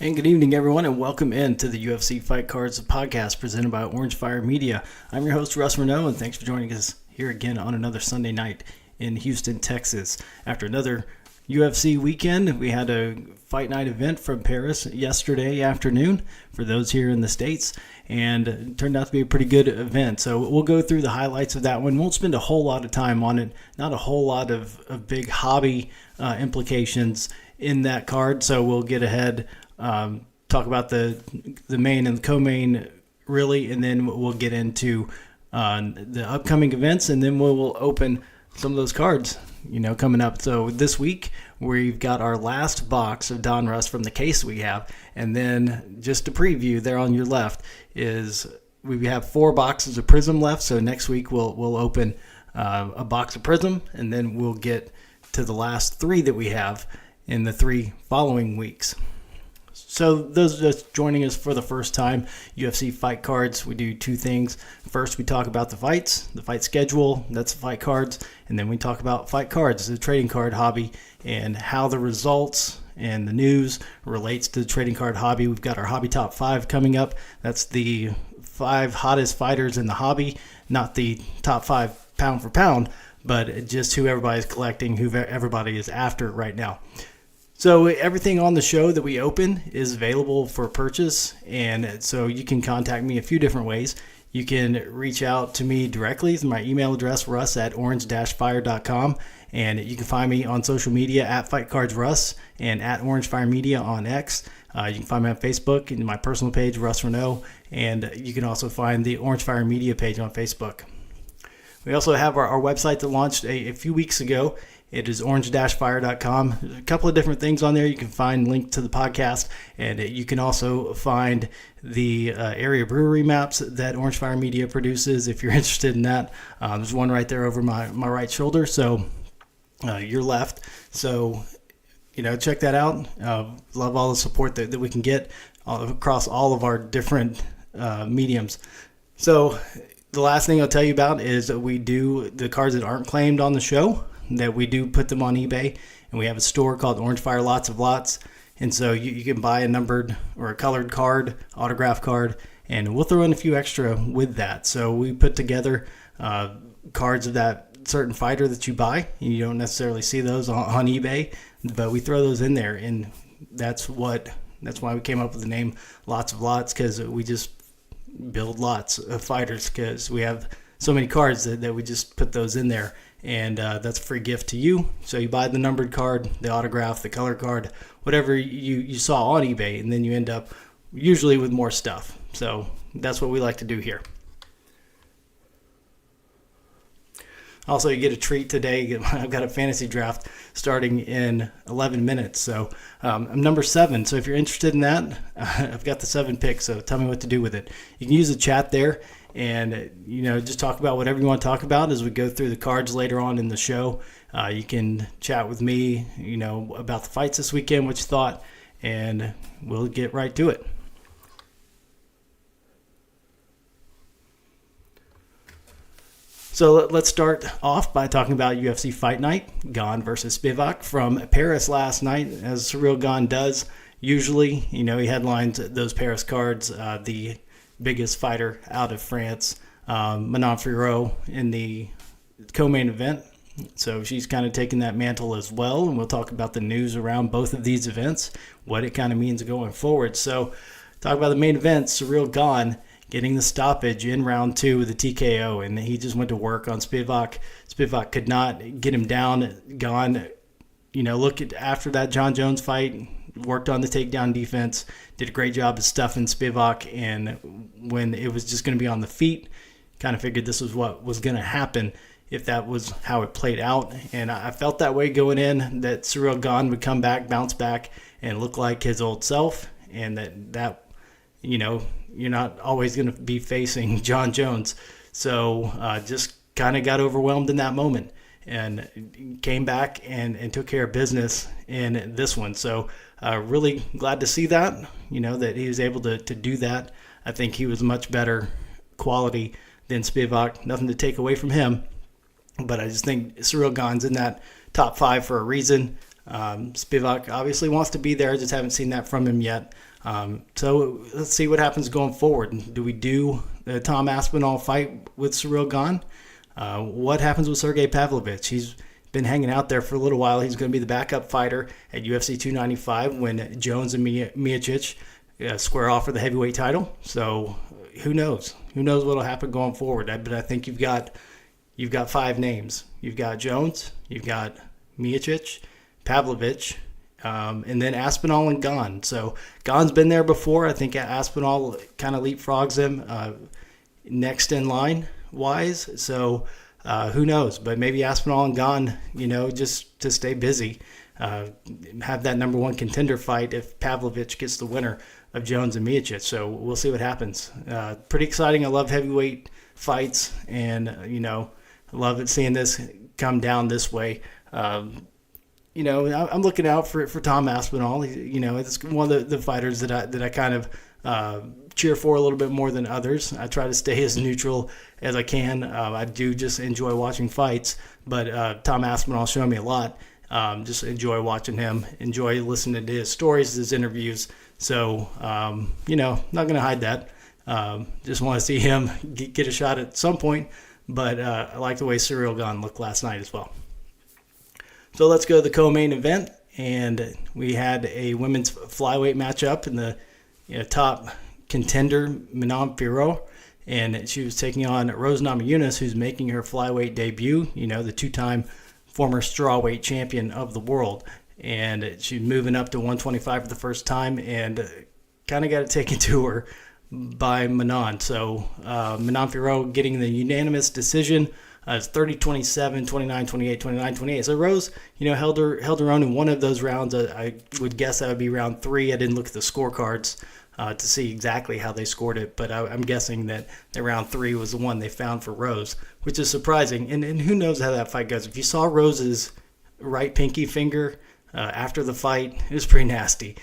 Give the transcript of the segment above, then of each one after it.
And good evening, everyone, and welcome in to the UFC Fight Cards podcast presented by Orange Fire Media. I'm your host, Russ Renault, and thanks for joining us here again on another Sunday night in Houston, Texas. After another UFC weekend, we had a fight night event from Paris yesterday afternoon for those here in the States, and it turned out to be a pretty good event. So we'll go through the highlights of that one. Won't spend a whole lot of time on it, not a whole lot of big hobby implications in that card, so we'll get ahead. Talk about the main and the co-main really, and then we'll get into the upcoming events, and then we'll open some of those cards, coming up. So this week we've got our last box of Donruss from the case we have, and then just to preview there on your left is we have 4 boxes of Prism left. So next week we'll open a box of Prism, and then we'll get to the last 3 that we have in the 3 following weeks. So those just joining us for the first time, UFC Fight Cards, we do 2 things. First, we talk about the fights, the fight schedule, that's the fight cards, and then we talk about fight cards, the trading card hobby, and how the results and the news relates to the trading card hobby. We've got our Hobby Top 5 coming up. That's the 5 hottest fighters in the hobby, not the top 5 pound for pound, but just who everybody's collecting, who everybody is after right now. So everything on the show that we open is available for purchase, and so you can contact me a few different ways. You can reach out to me directly through my email address, russ@orange-fire.com, and you can find me on social media at FightCardsRuss and at Orange Fire Media on X. You can find me on Facebook and my personal page, Russ Renault, and you can also find the Orange Fire Media page on Facebook. We also have our website that launched a few weeks ago. It is orange-fire.com. There's a couple of different things on there. You can find links to the podcast, and you can also find the area brewery maps that Orange Fire Media produces if you're interested in that. There's one right there over my right shoulder, so your left. So, check that out. Love all the support that we can get across all of our different mediums. So the last thing I'll tell you about is that we do the cards that aren't claimed on the show, that we do put them on eBay, and we have a store called Orange Fire Lots of Lots, and so you can buy a numbered or a colored card, autograph card, and we'll throw in a few extra with that. So we put together cards of that certain fighter that you buy. You don't necessarily see those on eBay, but we throw those in there, and that's why we came up with the name Lots of Lots, because we just build lots of fighters, because we have so many cards that we just put those in there. And that's a free gift to you. So you buy the numbered card, the autograph, the color card, whatever you saw on eBay, and then you end up usually with more stuff. So that's what we like to do here. Also, you get a treat today. I've got a fantasy draft starting in 11 minutes. So I'm number 7. So if you're interested in that, I've got the 7 picks. So tell me what to do with it. You can use the chat there. And, just talk about whatever you want to talk about as we go through the cards later on in the show. You can chat with me, about the fights this weekend, what you thought, and we'll get right to it. So let's start off by talking about UFC Fight Night, Gane versus Spivac from Paris last night, as Surreal Gane does. Usually, he headlines those Paris cards, the biggest fighter out of France, Manon Fiorot, in the co-main event. So she's kind of taking that mantle as well, and we'll talk about the news around both of these events, what it kind of means going forward. So talk about the main event, Surreal Gane getting the stoppage in round 2 with the TKO, and he just went to work on Spivac. Spivac could not get him down. Gane, after that John Jones fight, worked on the takedown defense, did a great job of stuffing Spivac, and when it was just going to be on the feet, kind of figured this was what was going to happen if that was how it played out. And I felt that way going in, that Surreal Gane would come back, bounce back, and look like his old self, and that you're not always going to be facing John Jones. So just kind of got overwhelmed in that moment and came back and took care of business in this one. So really glad to see that, that he was able to do that. I think he was much better quality than Spivac. Nothing to take away from him, but I just think Surreal Gane's in that top 5 for a reason. Spivac obviously wants to be there. I just haven't seen that from him yet. So let's see what happens going forward. Do we do the Tom Aspinall fight with Ciryl Gane? What happens with Sergey Pavlovich? He's been hanging out there for a little while. He's going to be the backup fighter at UFC 295 when Jones and Miocic square off for the heavyweight title. So who knows? Who knows what will happen going forward? But I think you've got 5 names. You've got Jones, you've got Miocic, Pavlovich, and then Aspinall and Gane. So Gane's been there before. I think Aspinall kind of leapfrogs him next in line wise. So who knows? But maybe Aspinall and Gane, just to stay busy, have that number 1 contender fight if Pavlovich gets the winner of Jones and Miocic. So we'll see what happens. Pretty exciting. I love heavyweight fights, and I love it seeing this come down this way. I'm looking out for Tom Aspinall. It's one of the fighters that I kind of cheer for a little bit more than others. I try to stay as neutral as I can. I do just enjoy watching fights, but Tom Aspinall showing me a lot. Just enjoy watching him, enjoy listening to his stories, his interviews. So, not going to hide that. Just want to see him get a shot at some point, but I like the way Ciryl Gane looked last night as well. So let's go to the co-main event, and we had a women's flyweight matchup in the top contender, Manon Fiorot, and she was taking on Rose Namajunas, who's making her flyweight debut, the 2-time former strawweight champion of the world. And she's moving up to 125 for the first time, and kind of got it taken to her by Manon. So Manon Fiorot getting the unanimous decision. It's 30-27, 29-28, 29-28. So Rose, held her own in one of those rounds. I would guess that would be round 3. I didn't look at the scorecards to see exactly how they scored it, but I'm guessing that round 3 was the one they found for Rose, which is surprising. And who knows how that fight goes. If you saw Rose's right pinky finger after the fight, it was pretty nasty.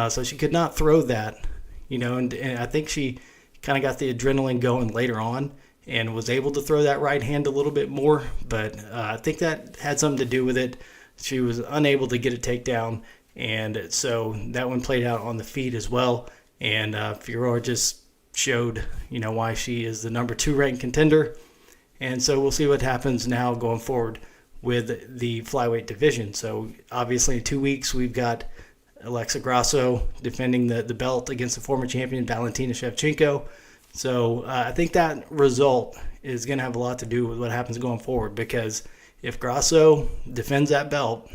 So she could not throw that, and I think she kind of got the adrenaline going later on and was able to throw that right hand a little bit more. But I think that had something to do with it. She was unable to get a takedown, and so that one played out on the feet as well. And Fiorot just showed, why she is the number 2 ranked contender. And so we'll see what happens now going forward with the flyweight division. So obviously in 2 weeks we've got Alexa Grasso defending the belt against the former champion Valentina Shevchenko. So I think that result is going to have a lot to do with what happens going forward, because if Grasso defends that belt,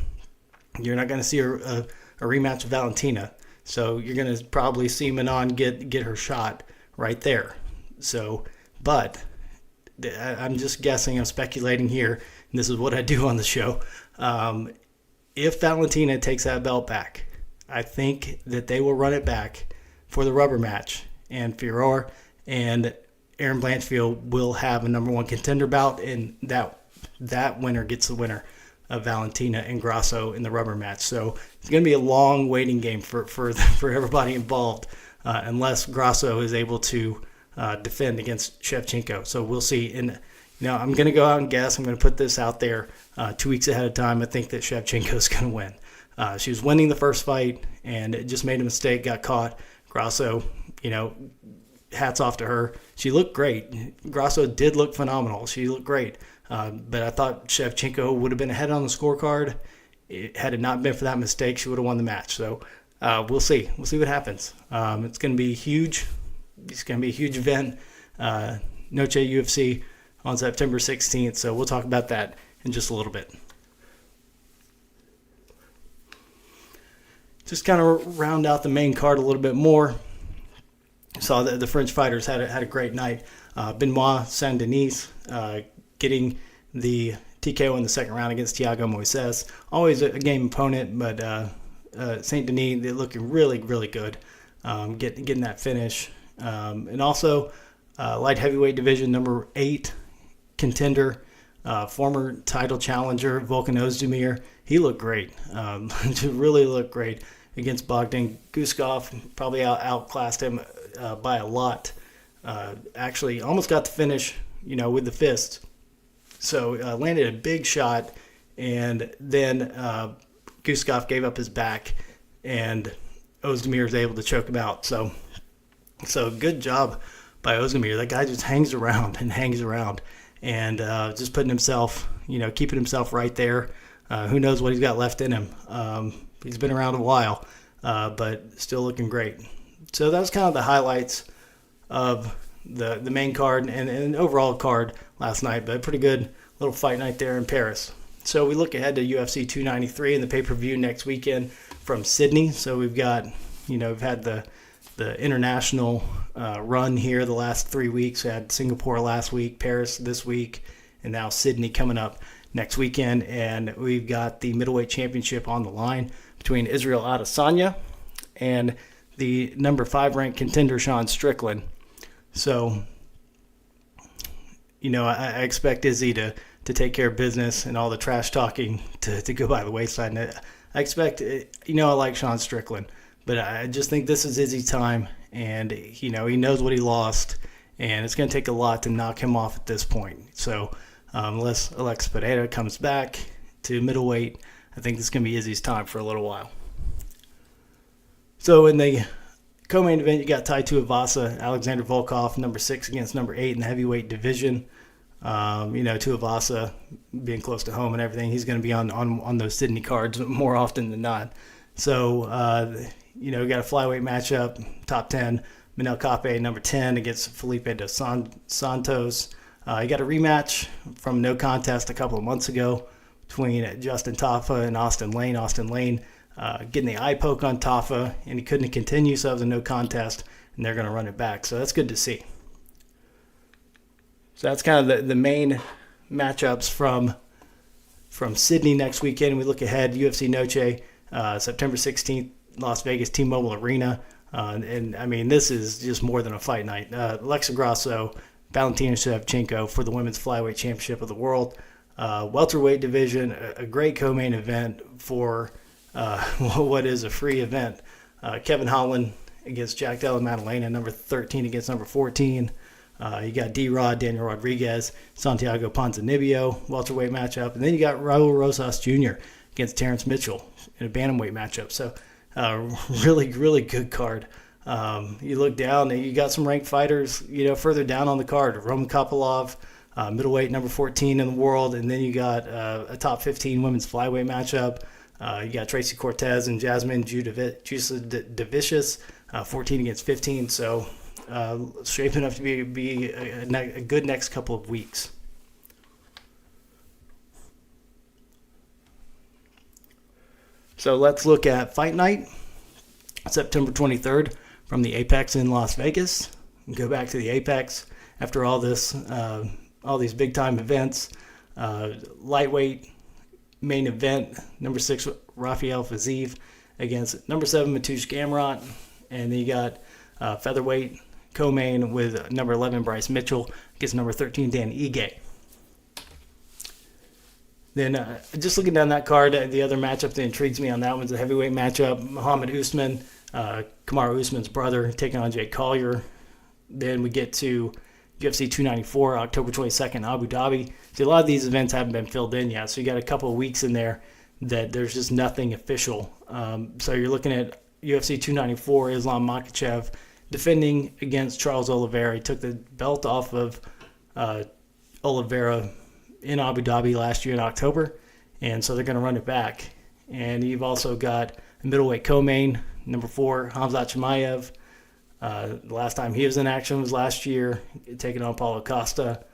you're not going to see a rematch with Valentina. So you're going to probably see Manon get her shot right there. So, but I'm just guessing, I'm speculating here, and this is what I do on the show. If Valentina takes that belt back, I think that they will run it back for the rubber match, and Fiorot and Erin Blanchfield will have a number 1 contender bout, and that winner gets the winner of Valentina and Grasso in the rubber match. So it's going to be a long waiting game for everybody involved, unless Grasso is able to defend against Shevchenko. So we'll see. And I'm going to go out and guess. I'm going to put this out there 2 weeks ahead of time. I think that Shevchenko is going to win. She was winning the first fight and it just made a mistake, got caught. Grasso, hats off to her. She looked great. Grasso did look phenomenal. She looked great. But I thought Shevchenko would have been ahead on the scorecard. Had it not been for that mistake, she would have won the match. So we'll see. We'll see what happens. It's going to be huge. It's going to be a huge event. Noche UFC on September 16th. So we'll talk about that in just a little bit. Just kind of round out the main card a little bit more. Saw that the French fighters had a great night. Benoit Saint-Denis getting the TKO in the second round against Thiago Moises. Always a game opponent, but Saint-Denis, they're looking really, really good, getting that finish. And also, light heavyweight division number 8 contender, former title challenger Volkan Ozdemir. He looked great. Really looked great against Bogdan Guskov. Probably outclassed him by a lot. Actually, almost got the finish, with the fist. So landed a big shot, and then Guskov gave up his back, and Ozdemir is able to choke him out. So good job by Ozdemir. That guy just hangs around and just putting himself, keeping himself right there. Who knows what he's got left in him. He's been around a while, but still looking great. So that was kind of the highlights of the main card and overall card last night, but a pretty good little fight night there in Paris. So we look ahead to UFC 293 and the pay-per-view next weekend from Sydney. So we've got, we've had the international run here the last 3 weeks. We had Singapore last week, Paris this week, and now Sydney coming up next weekend. And we've got the middleweight championship on the line between Israel Adesanya and the number 5 ranked contender Sean Strickland. So, I expect Izzy to take care of business and all the trash talking to go by the wayside. And I expect, I like Sean Strickland, but I just think this is Izzy's time, and, he knows what he lost, and it's going to take a lot to knock him off at this point. So unless Alex Pereira comes back to middleweight, I think this is going to be Izzy's time for a little while. So in the co-main event, you got Tai Tuivasa, Alexander Volkov, number 6 against number 8 in the heavyweight division. Tuivasa being close to home and everything, he's going to be on those Sydney cards more often than not. So, we got a flyweight matchup, top 10, Manel Kape, number 10 against Felipe dos Santos. You got a rematch from no contest a couple of months ago between Justin Tafa and Austin Lane. Austin Lane getting the eye poke on Tafa, and he couldn't continue, so it was a no contest, and they're going to run it back. So that's good to see. So that's kind of the main matchups from Sydney next weekend. We look ahead, UFC Noche, September 16th, Las Vegas T-Mobile Arena. This is just more than a fight night. Alexa Grasso, Valentina Shevchenko for the Women's Flyweight Championship of the World. Welterweight division, a great co-main event for what is a free event. Kevin Holland against Jack Della Maddalena, number 13 against number 14. You got D-Rod, Daniel Rodriguez, Santiago Ponzinibbio, welterweight matchup. And then you got Raul Rosas Jr. against Terrence Mitchell in a bantamweight matchup. So really, really good card. You look down, and you got some ranked fighters, further down on the card. Roman Kopylov, middleweight, number 14 in the world. And then you got a top 15 women's flyweight matchup. You got Tracy Cortez and Jasmine Judavicius, 14 against 15. So shaping up to be a good next couple of weeks. So let's look at Fight Night, September 23rd from the Apex in Las Vegas. Go back to the Apex after all this, all these big time events. Lightweight main event, number 6 Rafael Fiziev against number 7 Mateusz Gamrot, and then you got featherweight co-main with number 11 Bryce Mitchell against number 13 Dan Ige. Then just looking down that card, the other matchup that intrigues me on that one's a heavyweight matchup. Muhammad Usman, Kamaru Usman's brother, taking on Jake Collier. Then we get to UFC 294, October 22nd, Abu Dhabi. See, a lot of these events haven't been filled in yet, so you got a couple of weeks in there that there's just nothing official. So you're looking at UFC 294, Islam Makhachev defending against Charles Oliveira. He took the belt off of Oliveira in Abu Dhabi last year in October, and so they're going to run it back. And you've also got a middleweight co-main, number 4, Hamzat Chimaev. The last time he was in action was last year, taking on Paulo Costa.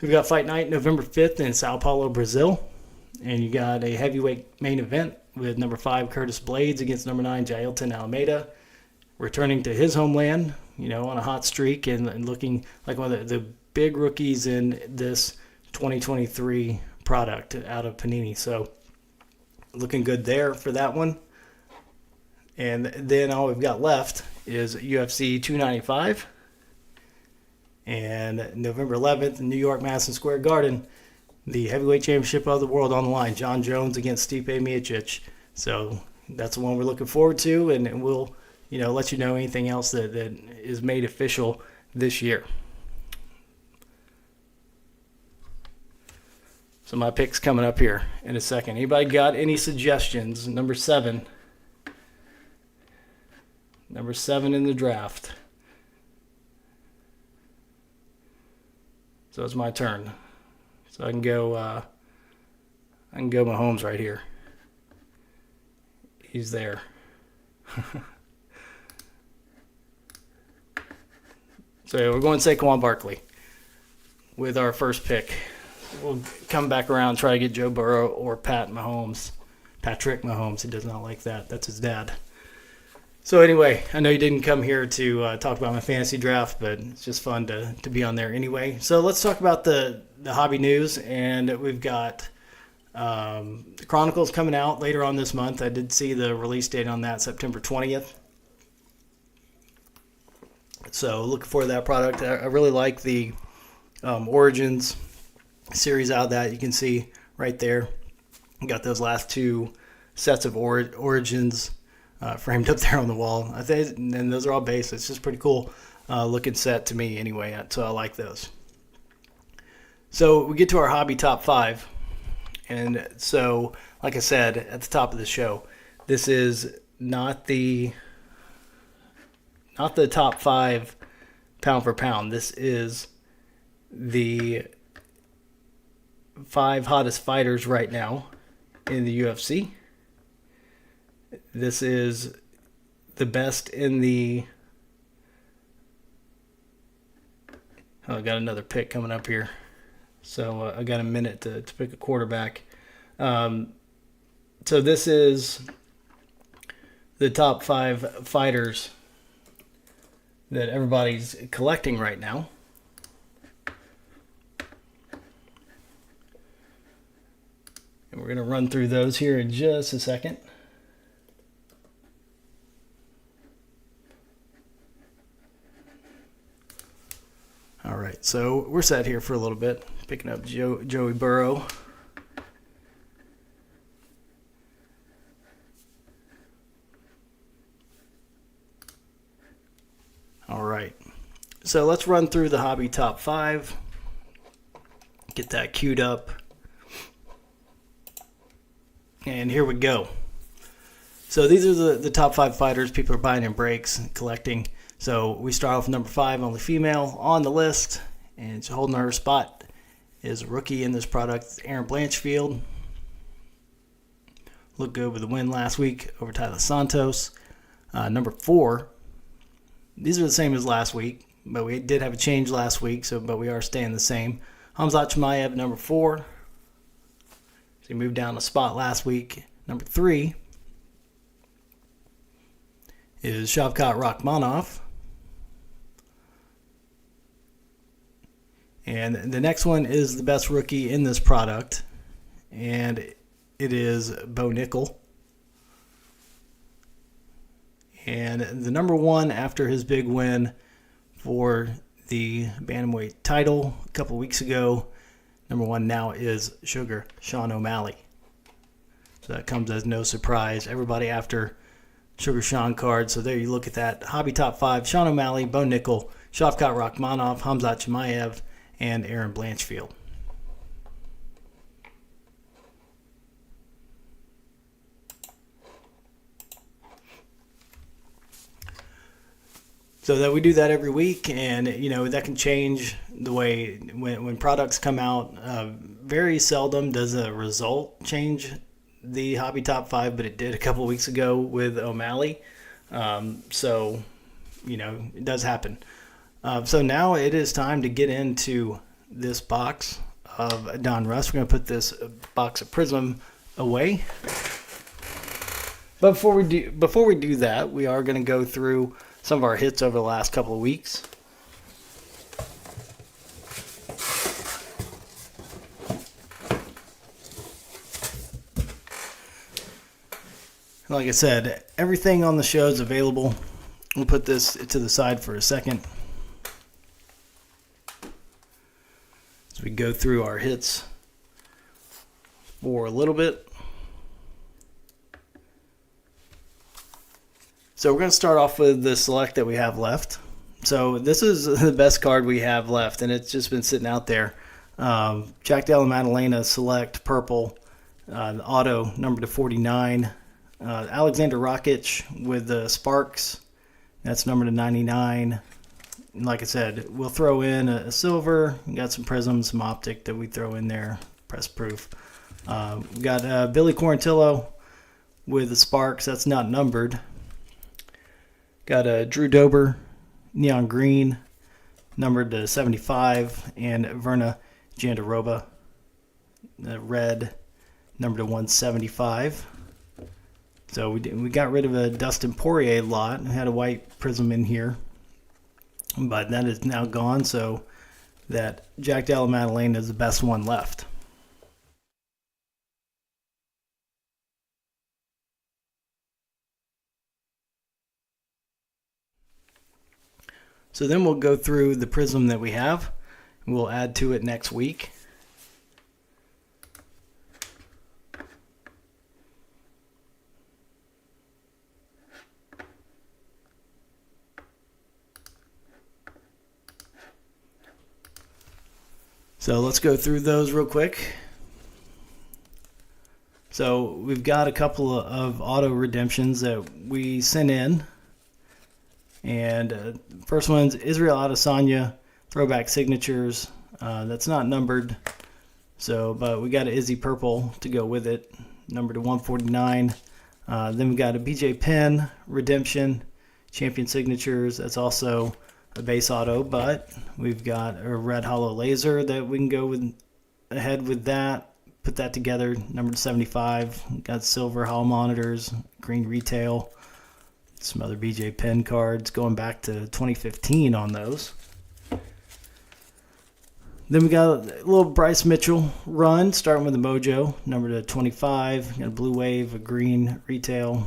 We've got Fight Night November 5th in Sao Paulo, Brazil. And you got a heavyweight main event with number 5 Curtis Blades against number 9 Jailton Almeida, returning to his homeland, on a hot streak and looking like one of the big rookies in this 2023 product out of Panini. So looking good there for that one. And then all we've got left is UFC 295. And November 11th in New York, Madison Square Garden, the heavyweight championship of the world on the line. John Jones against Stipe Miocic. So that's the one we're looking forward to, and we'll let you know anything else that is made official this year. So my pick's coming up here in a second. Anybody got any suggestions? Number 7. Number 7 in the draft. So it's my turn. So I can go Mahomes right here. He's there. So we're going Saquon Barkley with our first pick. We'll come back around, try to get Joe Burrow or Patrick Mahomes. He does not like that. That's his dad. So anyway, I know you didn't come here to talk about my fantasy draft, but it's just fun to be on there anyway. So let's talk about the hobby news, and we've got the Chronicles coming out later on this month. I did see the release date on that, September 20th. So looking forward to that product. I really like the Origins series out of that. You can see right there. You got those last 2 sets of Origins framed up there on the wall. I think, and those are all base. It's just pretty cool looking set to me anyway. So I like those. So we get to our hobby top 5. And so, like I said at the top of the show, this is not the top 5 pound for pound. This is the 5 hottest fighters right now in the UFC. This is the best in the... Oh, I got another pick coming up here. So I got a minute to pick a quarterback. So this is the top 5 fighters that everybody's collecting right now. And we're going to run through those here in just a second. All right, so we're set here for a little bit. Picking up Joey Burrow. All right, so let's run through the hobby top 5. Get that queued up. And here we go. So these are the top 5 fighters people are buying in breaks and collecting. So we start off with number 5, only female on the list. And she's holding her spot is a rookie in this product, Aaron Blanchfield. Looked good with the win last week over Tyler Santos. Number 4. These are the same as last week, but we did have a change last week, but we are staying the same. Khamzat Chimaev, number 4. So he moved down a spot last week. Number 3 is Shavkat Rakhmonov. And the next one is the best rookie in this product, and it is Bo Nickel. And the number 1 after his big win for the bantamweight title a couple weeks ago, number 1 now is Sugar Sean O'Malley. So that comes as no surprise. Everybody after Sugar Sean card. So there you look at that. Hobby top 5, Sean O'Malley, Bo Nickel, Shavkat Rakhmonov, Khamzat Chimaev, and Aaron Blanchfield. So that we do that every week, and that can change the way when products come out. Very seldom does a result change the hobby top 5, but it did a couple weeks ago with O'Malley. So it does happen. So now it is time to get into this box of Donruss. We're going to put this box of Prism away. But before we do that, we are going to go through some of our hits over the last couple of weeks. Like I said, everything on the show is available. We'll put this to the side for a second as we go through our hits for a little bit. So we're going to start off with the select that we have left. So this is the best card we have left, and it's just been sitting out there. Jack Della Maddalena select purple, the auto number to 49. Alexander Rakic with the Sparks That's numbered to 99. And like I said, we'll throw in a silver. We got some prisms, some optic that we throw in there, press proof. We got Billy Quarantillo with the Sparks. That's not numbered. Got Drew Dober, neon green, numbered to 75, and Verna Jandaroba, red, numbered to 175. So we got rid of a Dustin Poirier lot. We had a white prism in here, but that is now gone. So that Jack Della Maddalena is the best one left. So then we'll go through the prism that we have, and we'll add to it next week. So let's go through those real quick. So we've got a couple of auto redemptions that we sent in. And first one's Israel Adesanya throwback signatures. That's not numbered, but we got an Izzy purple to go with it, numbered to 149. Then we got a BJ Penn redemption, champion signatures. That's also a base auto, but we've got a red hollow laser that we can go ahead with that. Put that together, numbered to 75. Got silver hall monitors, green retail. Some other BJ Penn cards going back to 2015 on those. Then we got a little Bryce Mitchell run, starting with the Mojo, number to 25. Got a blue wave, a green retail.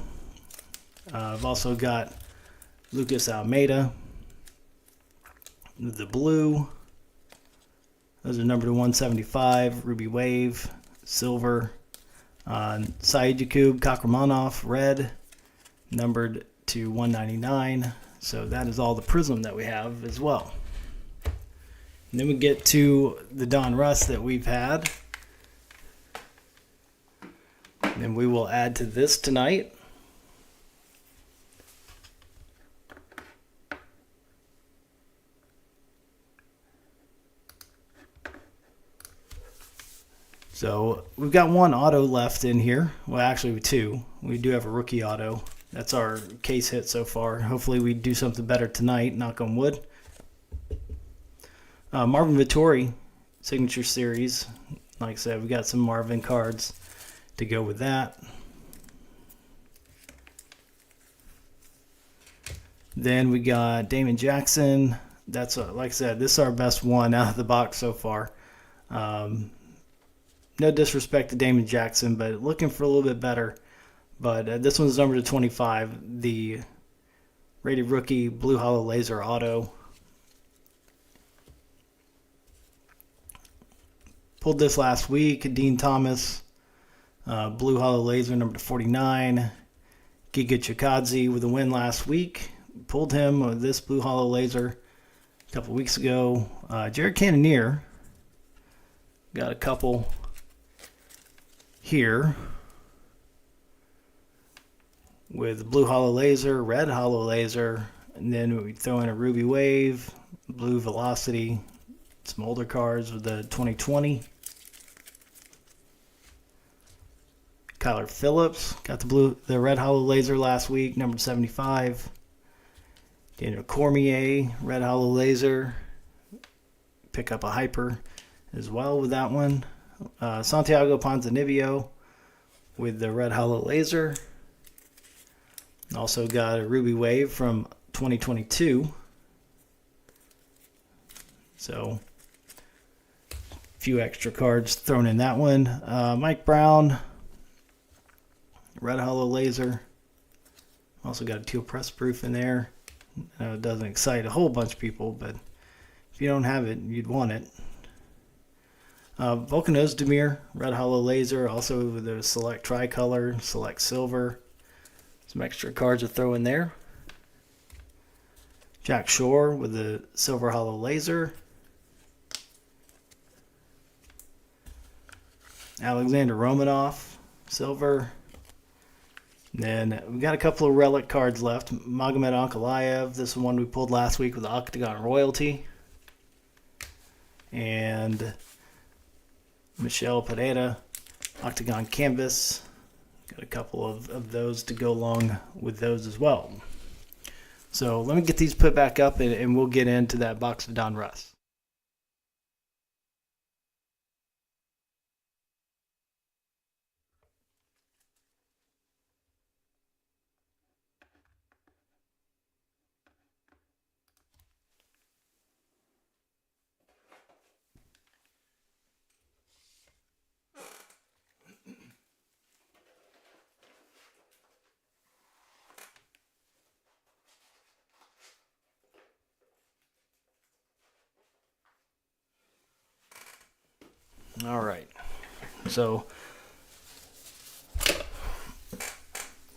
I've also got Lucas Almeida, the blue. Those are numbered to 175. Ruby wave, silver. Said Yakub Kakramanov, red, numbered to 199. So that is all the prism that we have as well. And then we get to the Donruss that we've had. And we will add to this tonight. So we've got one auto left in here. Well, actually two. We do have a rookie auto. That's our case hit so far. Hopefully we do something better tonight, knock on wood. Marvin Vittori, Signature Series. Like I said, we got some Marvin cards to go with that. Then we got Damon Jackson. That's, like I said, this is our best one out of the box so far. No disrespect to Damon Jackson, but looking for a little bit better. But this one's numbered to 25, the rated rookie blue hollow laser auto. Pulled this last week. Dean Thomas, blue hollow laser, number to 49. Giga Chikadze with a win last week. Pulled him with this blue hollow laser a couple weeks ago. Jared Cannonier, got a couple here with blue hollow laser, red hollow laser, and then we throw in a ruby wave, blue velocity, some older cards with the 2020. Kyler Phillips got the red hollow laser last week, number 75. Daniel Cormier, red hollow laser. Pick up a hyper as well with that one. Santiago Ponzinibbio with the red hollow laser. Also got a ruby wave from 2022. So a few extra cards thrown in that one. Mike Brown, red hollow laser. Also got a teal press proof in there. It doesn't excite a whole bunch of people, but if you don't have it, you'd want it. Volkan Ozdemir, red hollow laser, also with a select tricolor, select silver. Some extra cards to throw in there. Jack Shore with the silver hollow laser. Alexander Romanov, silver. Then we got a couple of relic cards left. Magomed Ankalaev, this is one we pulled last week with Octagon Royalty. And Michelle Pereira, Octagon Canvas. Got a couple of those to go along with those as well. So let me get these put back up and we'll get into that box of Donruss. All right, so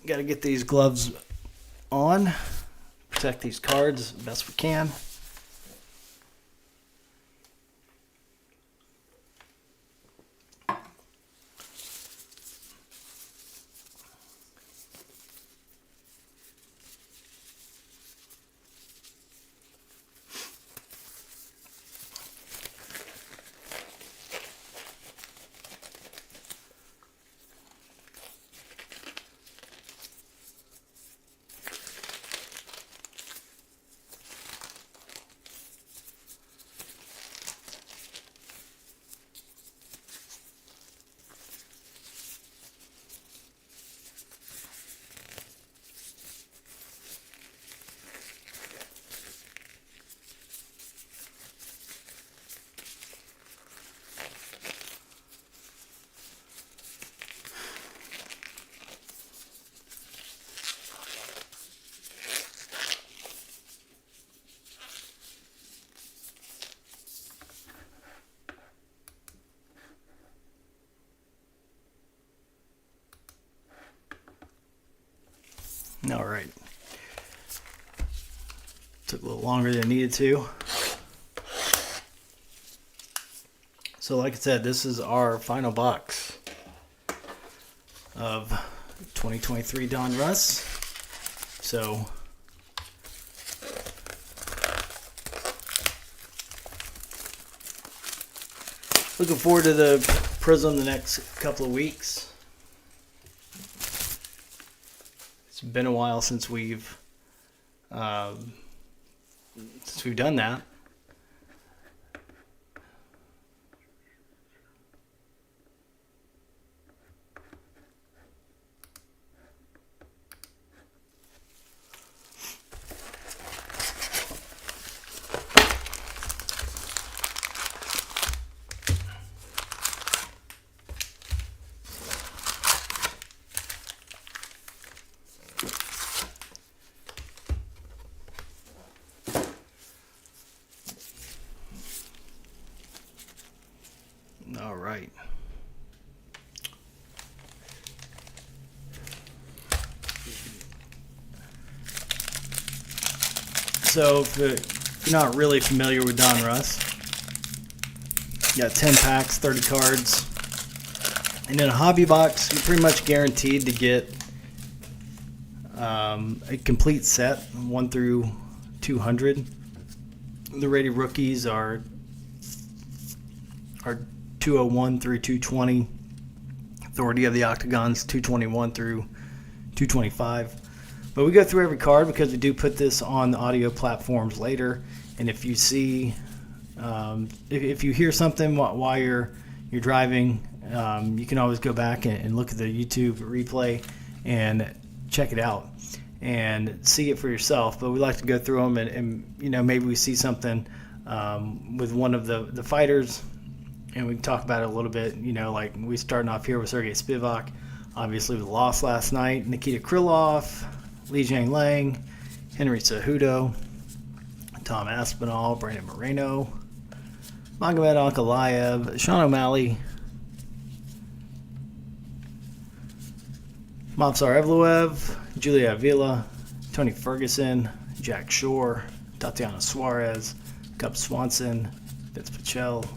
got to get these gloves on, protect these cards as best we can. All right. Took a little longer than it needed to. So like I said, this is our final box of 2023 Donruss. So looking forward to the Prism the next couple of weeks. It's been a while since we've done that. All right. So if you're not really familiar with Donruss, you got 10 packs, 30 cards, and in a hobby box, you're pretty much guaranteed to get a complete set, 1 through 200. The rated rookies are 201 through 220. Authority of the Octagons 221 through 225. But we go through every card because we do put this on the audio platforms later. And if you see, if you hear something while you're driving, you can always go back and look at the YouTube replay and check it out and see it for yourself. But we like to go through them and you know, maybe we see something with one of the fighters. And we can talk about it a little bit, you know, like we starting off here with Sergey Spivac, obviously with the loss last night, Nikita Krylov, Li Jianlang, Henry Cejudo, Tom Aspinall, Brandon Moreno, Magomed Ankalaev, Sean O'Malley, Movsar Evloev, Julia Avila, Tony Ferguson, Jack Shore, Tatiana Suarez, Cub Swanson, Vince Pichel,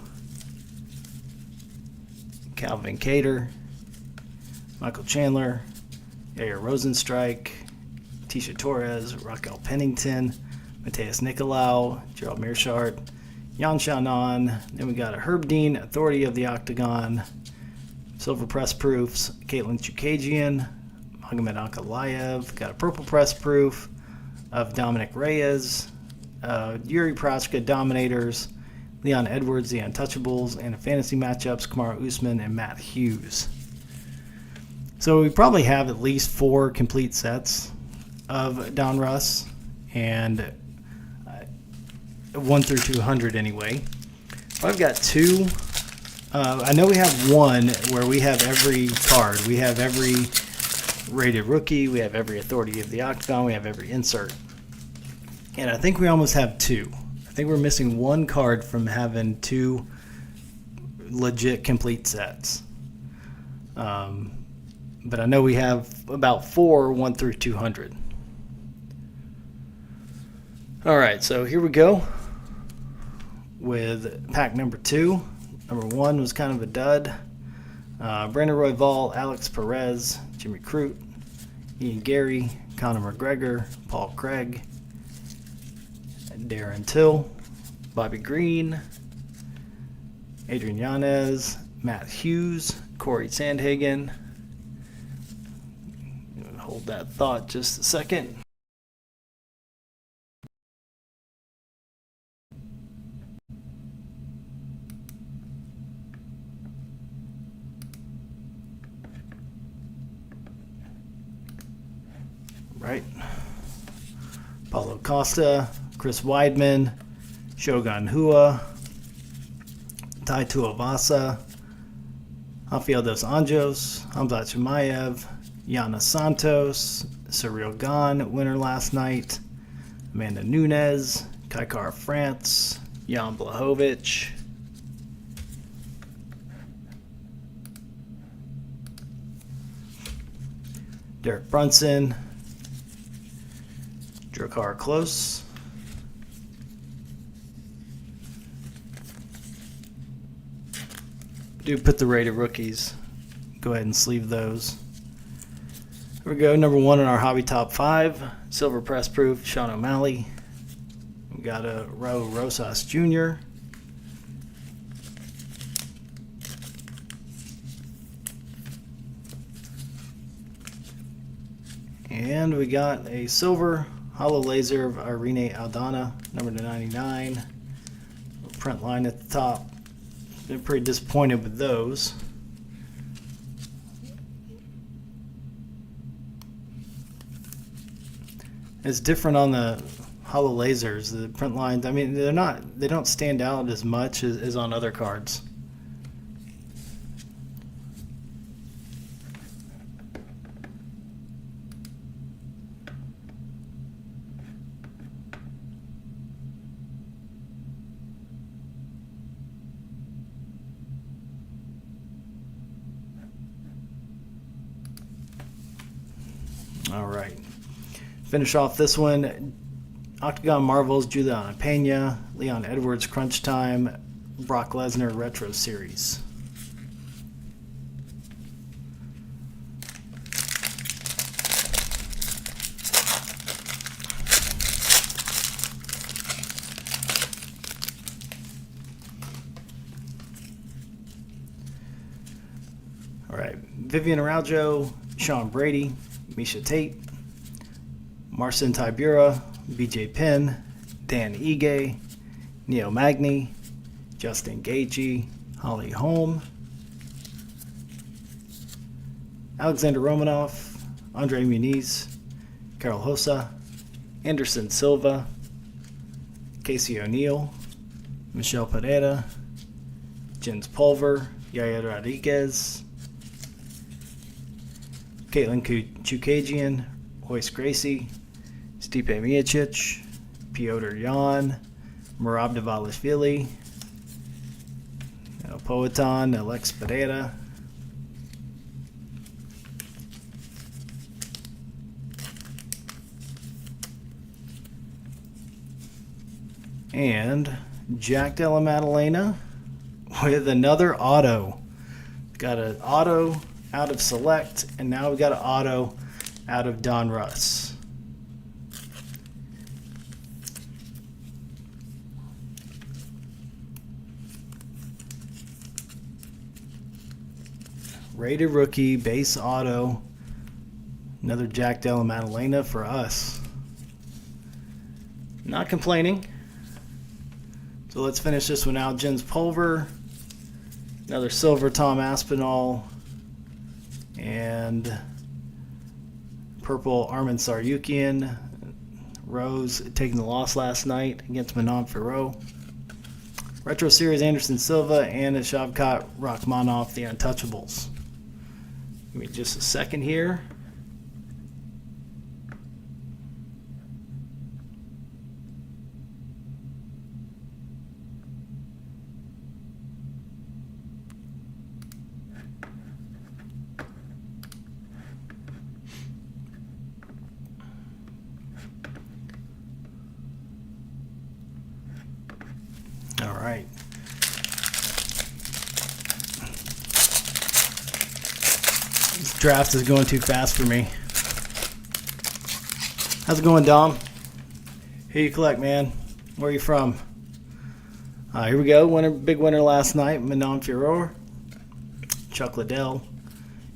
Calvin Cater, Michael Chandler, Bayer Rosenstrike, Tisha Torres, Raquel Pennington, Mateus Nicolau, Gerald Mearshart, Yan Xiaonan. Then we got a Herb Dean, Authority of the Octagon, Silver Press Proofs, Caitlin Chukagian, Magomed Ankalaev. Got a Purple Press Proof of Dominic Reyes, Yuri Prochka Dominators, Leon Edwards, the Untouchables, and in fantasy matchups, Kamaru Usman and Matt Hughes. So we probably have at least 4 complete sets of Donruss, and 1 through 200 anyway. I've got 2. I know we have 1 where we have every card. We have every rated rookie. We have every Authority of the Octagon. We have every insert. And I think we almost have 2. I think we're missing 1 card from having 2 legit complete sets. But I know we have about 4, 1 through 200. All right, so here we go with pack number 2. Number 1 was kind of a dud. Brandon Royval, Alex Perez, Jimmy Crute, Ian Gary, Conor McGregor, Paul Craig, Darren Till, Bobby Green, Adrian Yanez, Matt Hughes, Corey Sandhagen. Hold that thought just a second. Right. Paulo Costa, Chris Weidman, Shogun Hua, Tai Tuivasa, Rafael dos Anjos, Hamzat Chimaev, Yana Santos, Cyril Gane, winner last night, Amanda Nunes, Kaikar France, Jan Blachowicz, Derek Brunson, Drakkar Klose, do put the rated rookies. Go ahead and sleeve those. Here we go. Number 1 in our hobby top 5. Silver Press Proof, Sean O'Malley. We got a Raul Rosas Jr. And we got a silver hollow laser of Irene Aldana, number 99. Print line at the top. Been pretty disappointed with those. It's different on the hollow lasers. The print lines, I mean, they don't stand out as much as on other cards. All right. Finish off this one. Octagon Marvels, Juliana Pena, Leon Edwards, Crunch Time, Brock Lesnar Retro Series. All right. Vivian Araujo, Sean Brady, Misha Tate, Marcin Tybura, BJ Penn, Dan Ige, Neo Magny, Justin Gaethje, Holly Holm, Alexander Romanov, Andre Muniz, Carol Hossa, Anderson Silva, Casey O'Neill, Michelle Pereira, Jens Pulver, Yaya Rodriguez, Caitlin Chukagian, Royce Gracie, Stipe Miocic, Piotr Jan, Merab Dvalishvili, Poetan, Alex Pereira, and Jack Della Maddalena with another auto. Got an auto out of Select, and now we got an auto out of Donruss. Rated rookie, base auto. Another Jack Della Maddalena for us. Not complaining. So let's finish this one out. Jens Pulver. Another silver Tom Aspinall. And purple Armin Saryukian. Rose taking the loss last night against Manon Ferro. Retro Series Anderson Silva and a Shavkat Rachmanov, the Untouchables. Give me just a second here. All right. This draft is going too fast for me. How's it going, Dom? Who you collect, man? Where are you from? Here we go. Big winner last night. Manon Furore, Chuck Liddell,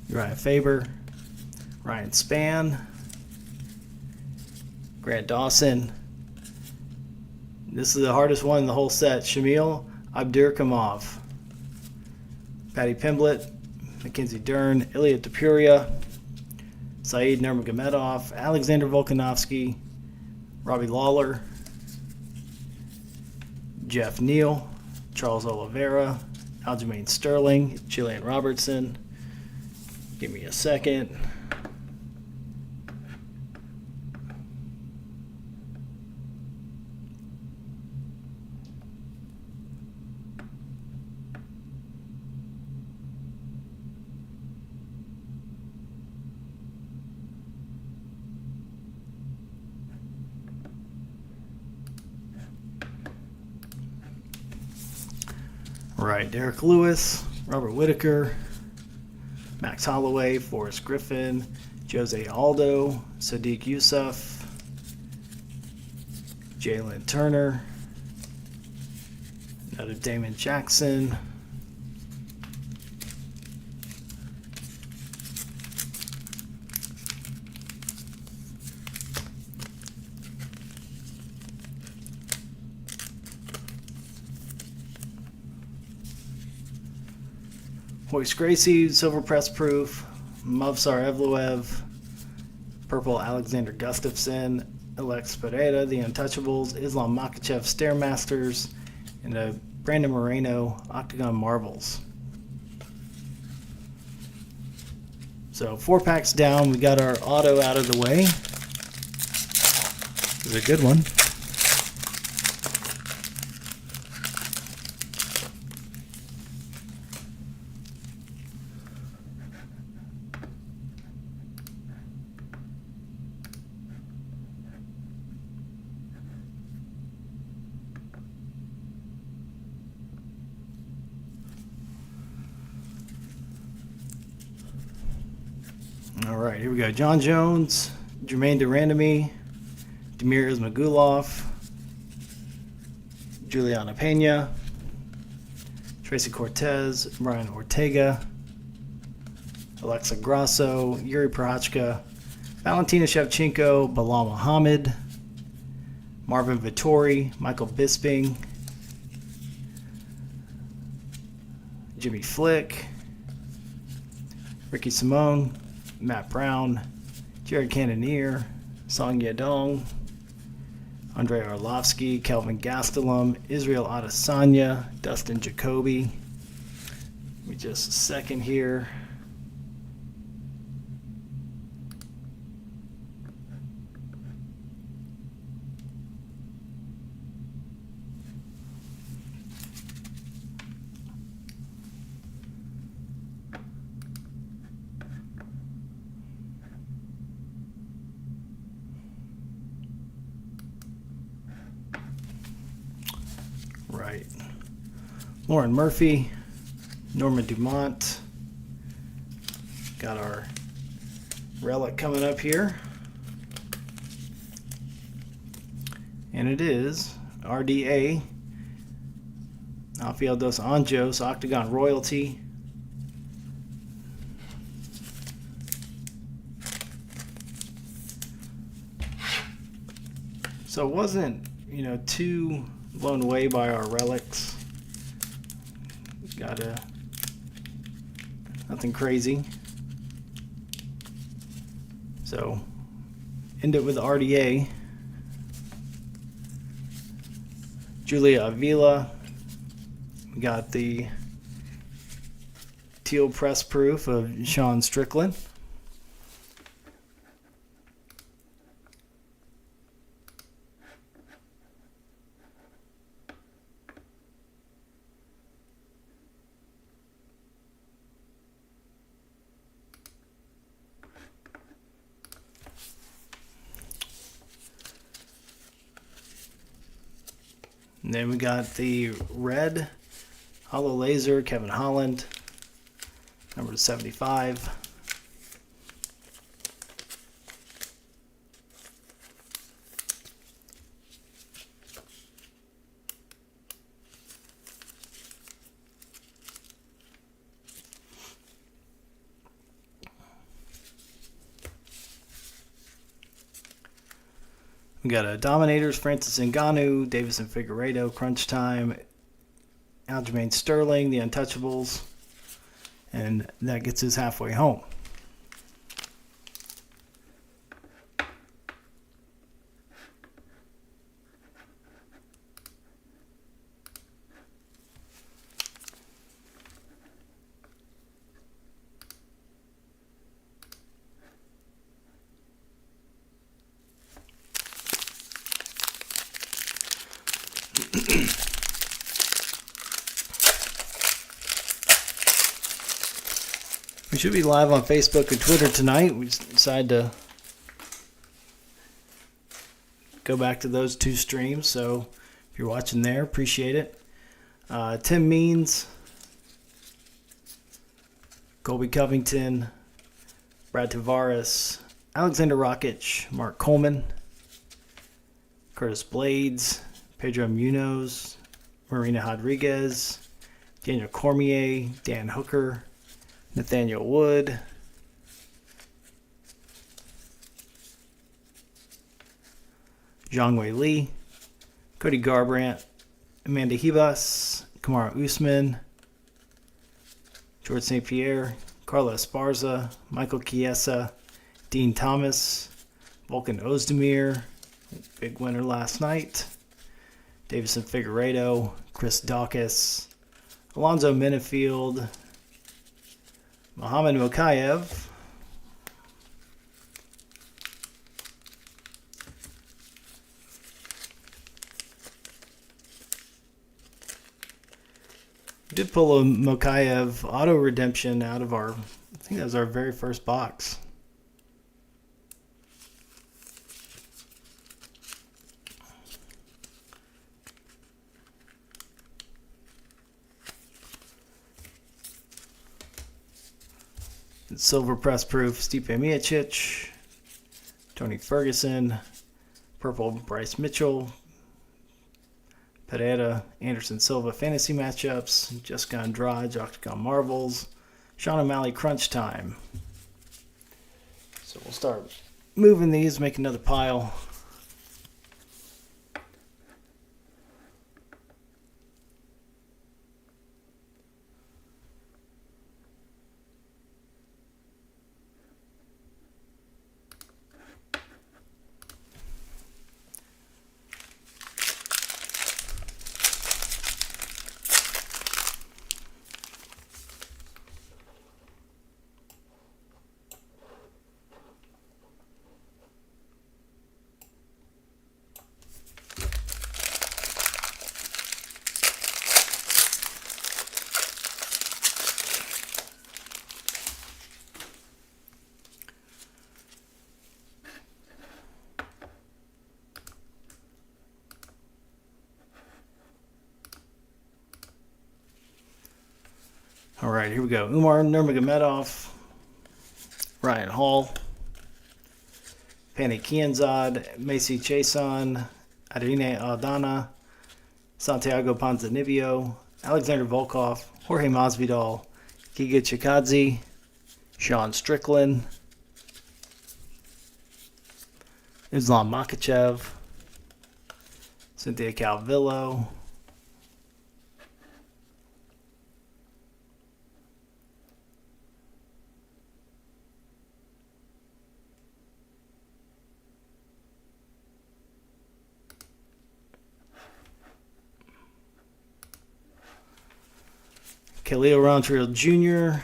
Uriah Faber, Ryan Spann, Grant Dawson. This is the hardest one in the whole set. Shamil Abdurkamov, Patty Pimblett, Mackenzie Dern, Ilya Topuria, Saeed Nurmagomedov, Alexander Volkanovski, Robbie Lawler, Jeff Neal, Charles Oliveira, Aljamain Sterling, Jillian Robertson. Give me a second. Right, Derek Lewis, Robert Whitaker, Max Holloway, Forrest Griffin, Jose Aldo, Sadiq Youssef, Jalen Turner, another Damon Jackson, Royce Gracie, Silver Press Proof, Mavsar Evloev, Purple Alexander Gustafsson, Alex Pereira, the Untouchables, Islam Makhachev, Stairmasters, and a Brandon Moreno, Octagon Marbles. So 4 packs down, we got our auto out of the way. This is a good one. All right, here we go. John Jones, Jermaine Durandamy, Demir Ismagulov, Juliana Pena, Tracy Cortez, Brian Ortega, Alexa Grasso, Yuri Prochazka, Valentina Shevchenko, Bilal Muhammad, Marvin Vittori, Michael Bisping, Jimmy Flick, Ricky Simone, Matt Brown, Jared Cannonier, Song Yadong, Andrei Arlovsky, Kelvin Gastelum, Israel Adesanya, Dustin Jacoby. Give me just a second here. Right. Lauren Murphy, Norma Dumont. Got our relic coming up here. And it is RDA, Rafael dos Anjos, Octagon Royalty. So it wasn't, too blown away by our relics. Got nothing crazy. So end it with RDA. Julia Avila. We got the teal press proof of Sean Strickland. And then we got the red hollow laser, Kevin Holland, number 75. We got a Dominators, Francis Ngannou, Davis and Figueiredo, Crunch Time, Aljamain Sterling, the Untouchables, and that gets us halfway home. We should be live on Facebook and Twitter tonight. We decided to go back to those two streams, so if you're watching there, appreciate it. Tim Means, Colby Covington, Brad Tavares, Alexander Rakic, Mark Coleman, Curtis Blades, Pedro Munoz, Marina Rodriguez, Daniel Cormier, Dan Hooker, Nathaniel Wood, Zhang Li, Cody Garbrandt, Amanda Ribas, Kamaru Usman, George St. Pierre, Carla Esparza, Michael Chiesa, Dean Thomas, Volkan Ozdemir, big winner last night, Davison Figueiredo, Chris Dawkins, Alonzo Minifield, Muhammad Mokaev, we did pull a Mokaev auto redemption out of I think that was our very first box. Silver press proof, Stipe Miocic, Tony Ferguson, purple Bryce Mitchell, Pereira, Anderson Silva fantasy matchups, Jessica Andrade, Octagon Marvels, Sean O'Malley Crunch Time. So we'll start moving these, make another pile. All right, here we go. Umar Nurmagomedov, Ryan Hall, Pane Kianzad, Macy Chason, Adrine Aldana, Santiago Ponzinibbio, Alexander Volkov, Jorge Masvidal, Giga Chikadze, Sean Strickland, Islam Makhachev, Cynthia Calvillo, Khalil Rountree Jr.,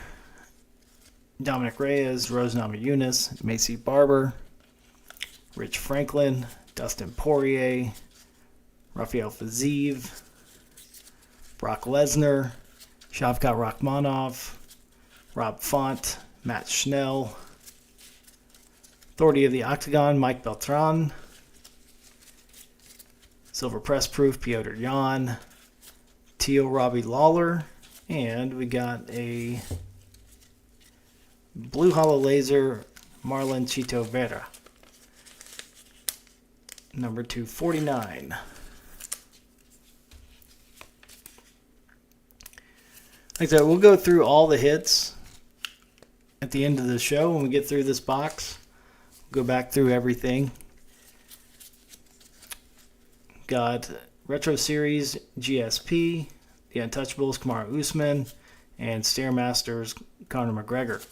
Dominic Reyes, Rose Namajunas, Macy Barber, Rich Franklin, Dustin Poirier, Rafael Fiziev, Brock Lesnar, Shavkat Rakhmonov, Rob Font, Matt Schnell, Authority of the Octagon, Mike Beltran, Silver Press Proof, Piotr Jan, Teo Robbie Lawler, and we got a Blue Hollow Laser Marlon Chito Vera, number 249. Like I said, we'll go through all the hits at the end of the show when we get through this box. We'll go back through everything. Got Retro Series GSP, The Untouchables Kamaru Usman, and Stairmasters Conor McGregor.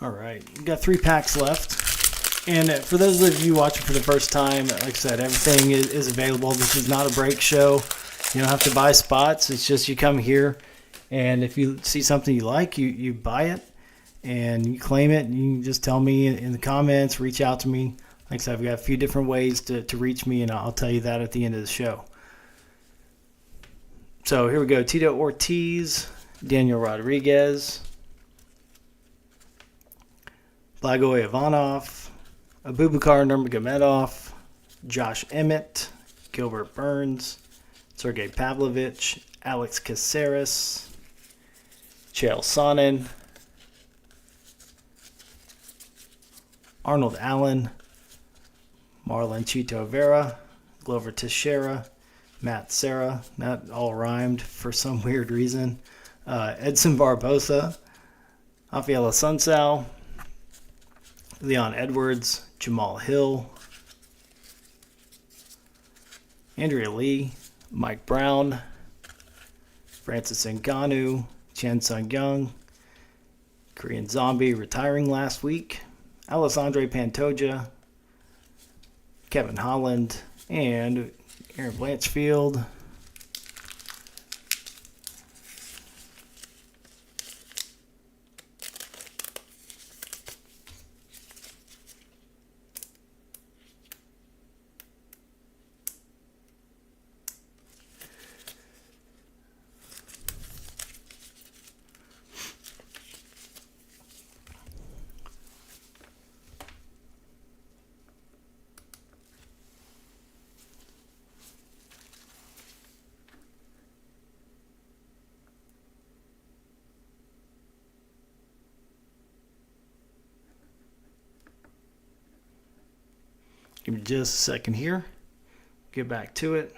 All right, we've got 3 packs left. And for those of you watching for the first time, like I said, everything is available. This is not a break show. You don't have to buy spots. It's just you come here, and if you see something you like, you buy it, and you claim it. And you can just tell me in the comments, reach out to me. Like I said, I've got a few different ways to reach me, and I'll tell you that at the end of the show. So here we go. Tito Ortiz, Daniel Rodriguez, Blagoy Ivanov, Abubakar Nurmagomedov, Josh Emmett, Gilbert Burns, Sergey Pavlovich, Alex Caceres, Chael Sonnen, Arnold Allen, Marlon Chito Vera, Glover Teixeira, Matt Serra, that all rhymed for some weird reason, Edson Barbosa, Rafaela Sunsao, Leon Edwards, Jamal Hill, Andrea Lee, Mike Brown, Francis Ngannou, Chen Sung Young, Korean Zombie retiring last week, Alessandre Pantoja, Kevin Holland, and Aaron Blanchfield. Give me just a second here. Get back to it.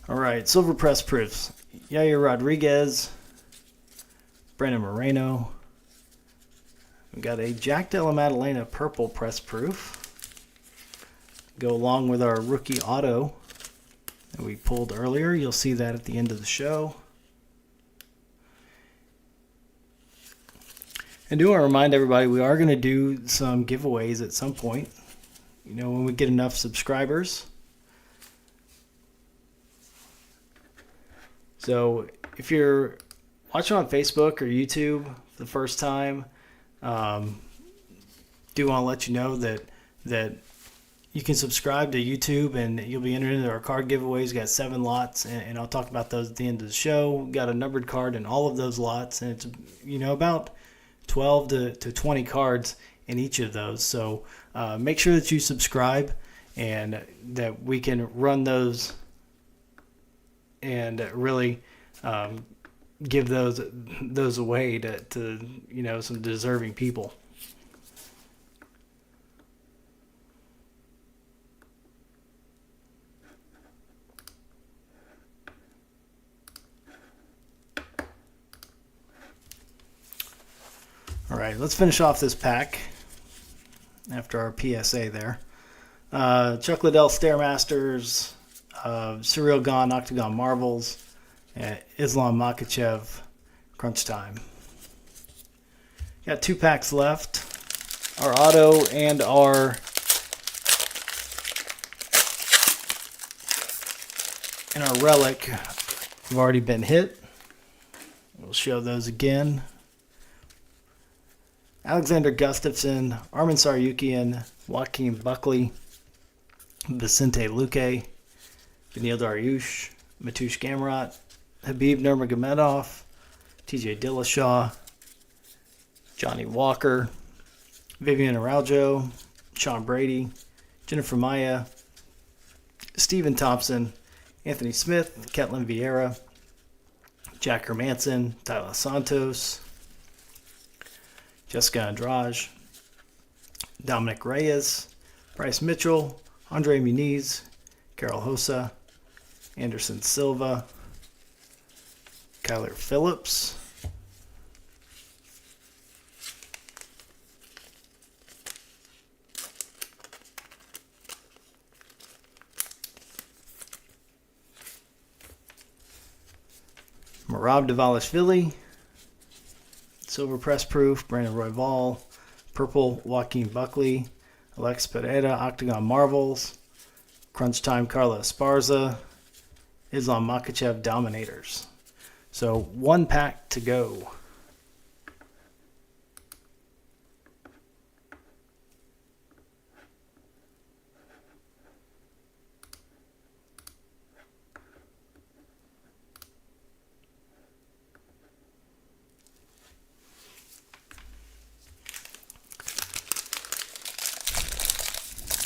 All right, Silver Press Proofs. Yair Rodriguez, Brandon Moreno. We got a Jack Della Maddalena Purple Press Proof. Go along with our rookie auto that we pulled earlier. You'll see that at the end of the show. And do want to remind everybody, we are going to do some giveaways at some point. You know, when we get enough subscribers. So if you're watching on Facebook or YouTube for the first time, do want to let you know that you can subscribe to YouTube and you'll be entered into our card giveaways. We've got 7 lots, and I'll talk about those at the end of the show. We've got a numbered card in all of those lots, and it's about 12 to 20 cards in each of those. So make sure that you subscribe and that we can run those and really give those away to some deserving people. All right, let's finish off this pack after our PSA there. Chuck Liddell Stairmasters, Surreal Gane Octagon Marvels, Islam Makhachev Crunch Time. Got 2 packs left. Our auto and our relic have already been hit. We'll show those again. Alexander Gustafsson, Armin Saryukian, Joaquin Buckley, Vicente Luque, Beneil Dariush, Mateusz Gamrot, Habib Nurmagomedov, TJ Dillashaw, Johnny Walker, Vivian Araujo, Sean Brady, Jennifer Maya, Stephen Thompson, Anthony Smith, Ketlin Vieira, Jack Hermanson, Tyler Santos, Jessica Andrade, Dominic Reyes, Bryce Mitchell, Andre Muniz, Carol Hosa, Anderson Silva, Kyler Phillips, Merab Dvalishvili, Silver Press Proof, Brandon Royval, Purple Joaquin Buckley, Alex Pereira, Octagon Marvels, Crunch Time Carla Esparza, Islam Makhachev Dominators. So 1 pack to go.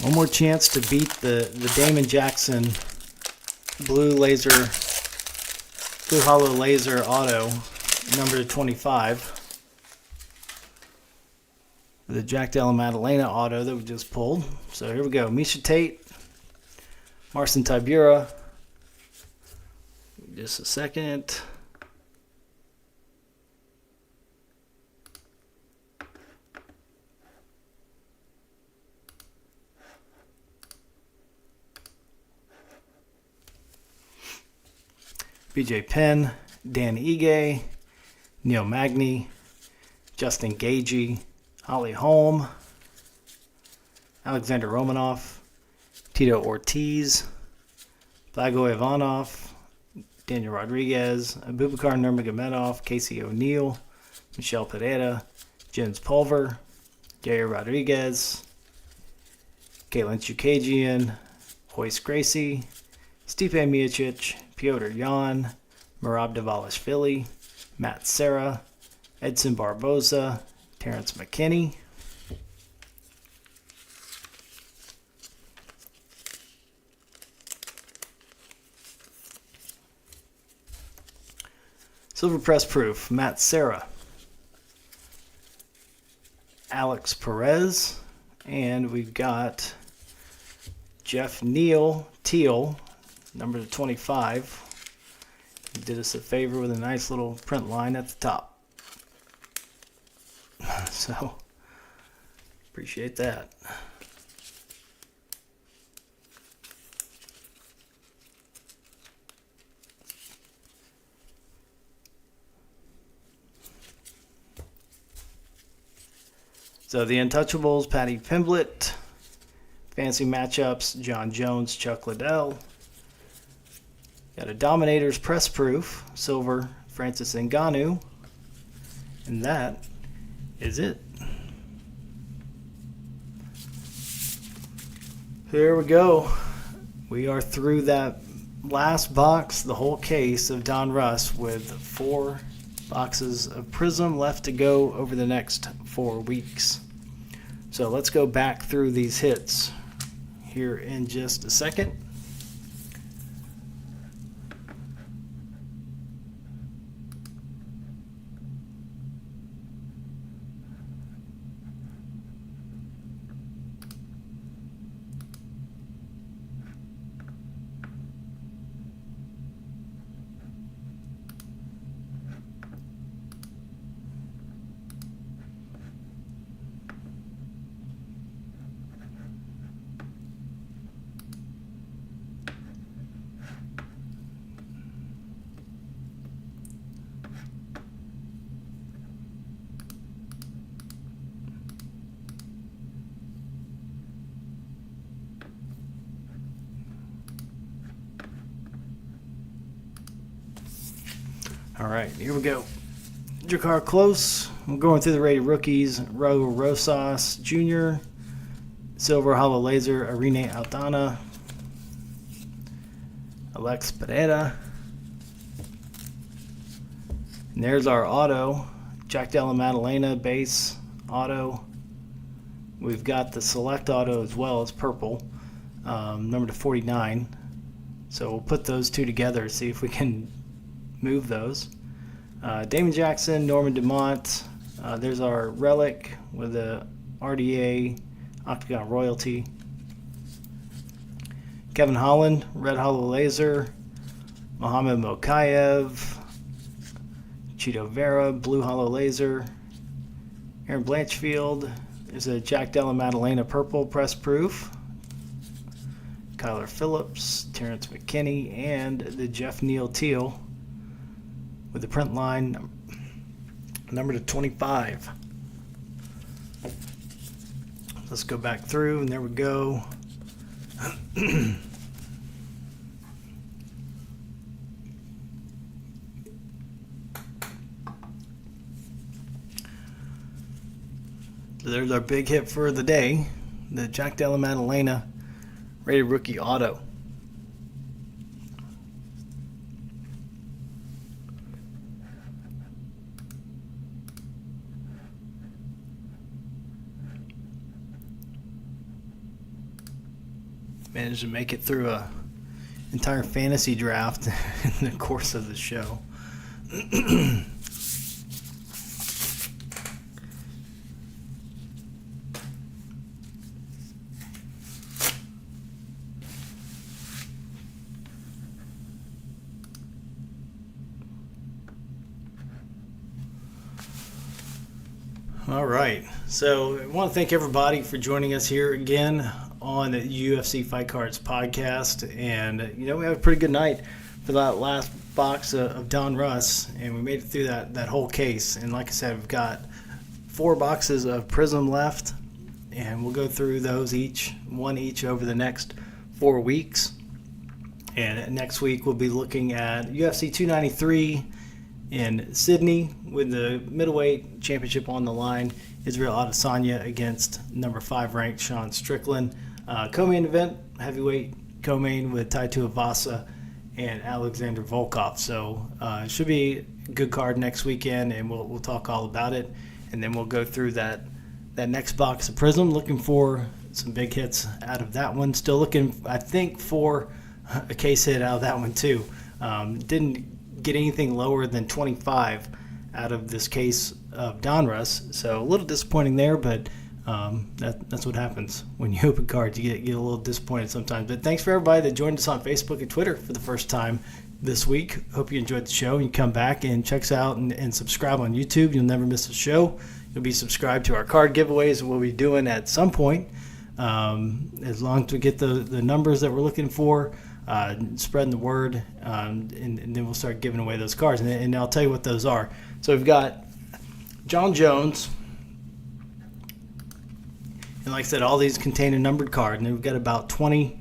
One more chance to beat the Damon Jackson Blue Hollow Laser Auto, number 25. The Jack Della Maddalena Auto that we just pulled. So here we go. Misha Tate, Marcin Tybura. Just a second. BJ Penn, Dan Ige, Neil Magny, Justin Gagey, Holly Holm, Alexander Romanov, Tito Ortiz, Blago Ivanov, Daniel Rodriguez, Abubakar Nurmagomedov, Casey O'Neill, Michelle Pereira, Jens Pulver, Jair Rodriguez, Caitlin Chukagian, Hoist Gracie, Stipe Miocic, Piotr Jan, Merab Dvalishvili, Matt Serra, Edson Barboza, Terrence McKinney, Silver Press Proof, Matt Serra, Alex Perez, and we've got Jeff Teal, number 25. He did us a favor with a nice little print line at the top. So, appreciate that. So the Untouchables, Patty Pimblett. Fancy Matchups, John Jones, Chuck Liddell. Got a Dominator's Press Proof, silver Francis Ngannou. And that is it. Here we go. We are through that last box, the whole case of Donruss, with 4 boxes of Prism left to go over the next 4 weeks. So let's go back through these hits here in just a second. All right, here we go. Jakar Close. I'm going through the rated rookies. Raul Rosas Jr., Silver Hollow Laser, Irene Aldana, Alex Pereira. And there's our auto. Jack Della Maddalena base auto. We've got the select auto as well as purple, number to 49. So we'll put those two together, see if we can move those. Damon Jackson, Norman Dumont. There's our relic with the RDA Octagon Royalty. Kevin Holland, Red Hollow Laser. Mohamed Mokayev. Cheeto Vera, Blue Hollow Laser. Aaron Blanchfield. There's a Jack Della Maddalena Purple Press Proof. Kyler Phillips, Terrence McKinney, and the Jeff Neal Teal with the print line number to 25. Let's go back through, and there we go. So there's our big hit for the day, the Jack Della Maddalena rated rookie auto. Managed to make it through a entire fantasy draft in the course of the show. All right, so I want to thank everybody for joining us here again on the UFC Fight Cards podcast. And we had a pretty good night for that last box of Donruss, and we made it through that whole case. And like I said, we've got 4 boxes of Prism left, and we'll go through those one each over the next 4 weeks. And next week we'll be looking at UFC 293 in Sydney with the middleweight championship on the line. Israel Adesanya against number 5 ranked Sean Strickland. Co-main event, heavyweight co-main with Tai Tuivasa and Alexander Volkov. So it should be a good card next weekend, and we'll talk all about it. And then we'll go through that next box of Prism, looking for some big hits out of that one. Still looking, I think, for a case hit out of that one too. Didn't get anything lower than 25 out of this case of Donruss, so a little disappointing there, but that's what happens when you open cards. You get a little disappointed sometimes. But thanks for everybody that joined us on Facebook and Twitter for the first time this week. Hope you enjoyed the show, and you come back and check us out and subscribe on YouTube. You'll never miss a show. You'll be subscribed to our card giveaways we'll be doing at some point, as long as we get the numbers that we're looking for. Spreading the word, and then we'll start giving away those cards. And I'll tell you what those are. So we've got John Jones, and like I said, all these contain a numbered card, and then we've got about 20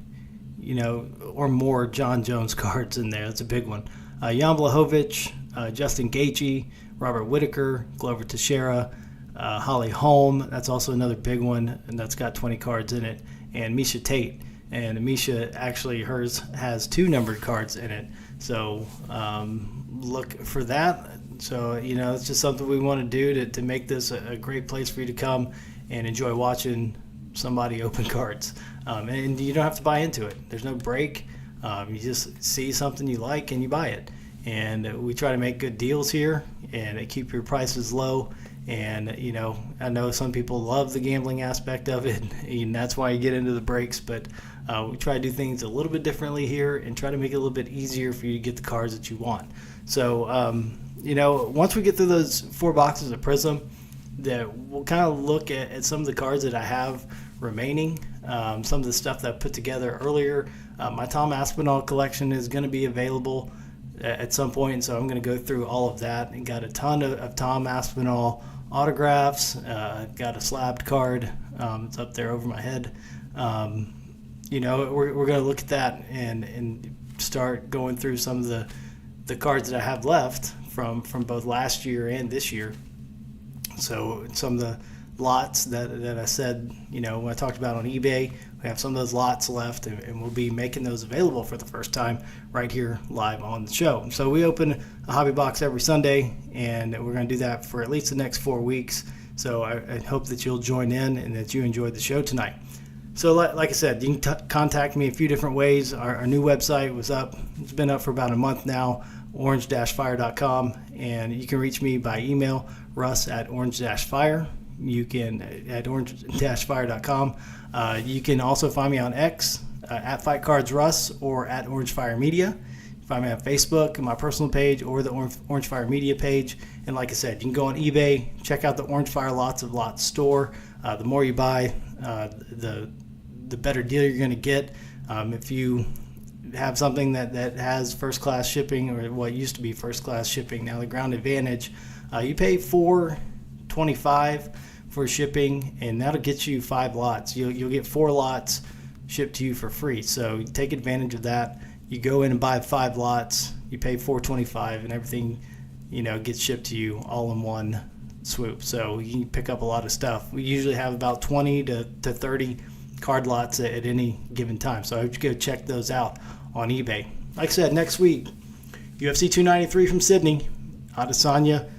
or more John Jones cards in there. That's a big one. Jan Blachowicz, Justin Gaethje, Robert Whitaker, Glover Teixeira, Holly Holm. That's also another big one, and that's got 20 cards in it. And Misha Tate. And Misha, actually, hers has 2 numbered cards in it. So look for that. So, it's just something we want to do to make this a great place for you to come and enjoy watching somebody open cards. And you don't have to buy into it. There's no break. You just see something you like and you buy it. And we try to make good deals here and keep your prices low. And, I know some people love the gambling aspect of it, and that's why you get into the breaks. But we try to do things a little bit differently here and try to make it a little bit easier for you to get the cards that you want. So, once we get through those 4 boxes of Prism, that we'll kind of look at some of the cards that I have remaining, some of the stuff that I put together earlier. My Tom Aspinall collection is going to be available at some point, so I'm going to go through all of that. And got a ton of Tom Aspinall autographs. Got a slabbed card. It's up there over my head. We're going to look at that and start going through some of the cards that I have left from both last year and this year. So some of the lots that I said, when I talked about on eBay, we have some of those lots left, and we'll be making those available for the first time right here live on the show. So we open a hobby box every Sunday, and we're going to do that for at least the next 4 weeks. So I hope that you'll join in and that you enjoyed the show tonight. So like I said, you can contact me a few different ways. Our new website was up. It's been up for about a month now, orange-fire.com, and you can reach me by email, russ@orange-fire. You can at orange-fire.com. You can also find me on X at FightCardsRuss or at OrangeFire Media. Find me on Facebook, my personal page, or the Orange Fire Media page. And like I said, you can go on eBay, check out the Orange Fire Lots of Lots store. The more you buy, the better deal you're going to get. If you have something that has first-class shipping, or what used to be first-class shipping, now the Ground Advantage, you pay $4.25 for shipping, and that'll get you 5 lots. You'll get 4 lots shipped to you for free. So take advantage of that. You go in and buy 5 lots, you pay $4.25, and everything gets shipped to you all in one swoop. So you can pick up a lot of stuff. We usually have about 20 to 30 card lots at any given time. So I hope you go check those out on eBay. Like I said, next week, UFC 293 from Sydney, Adesanya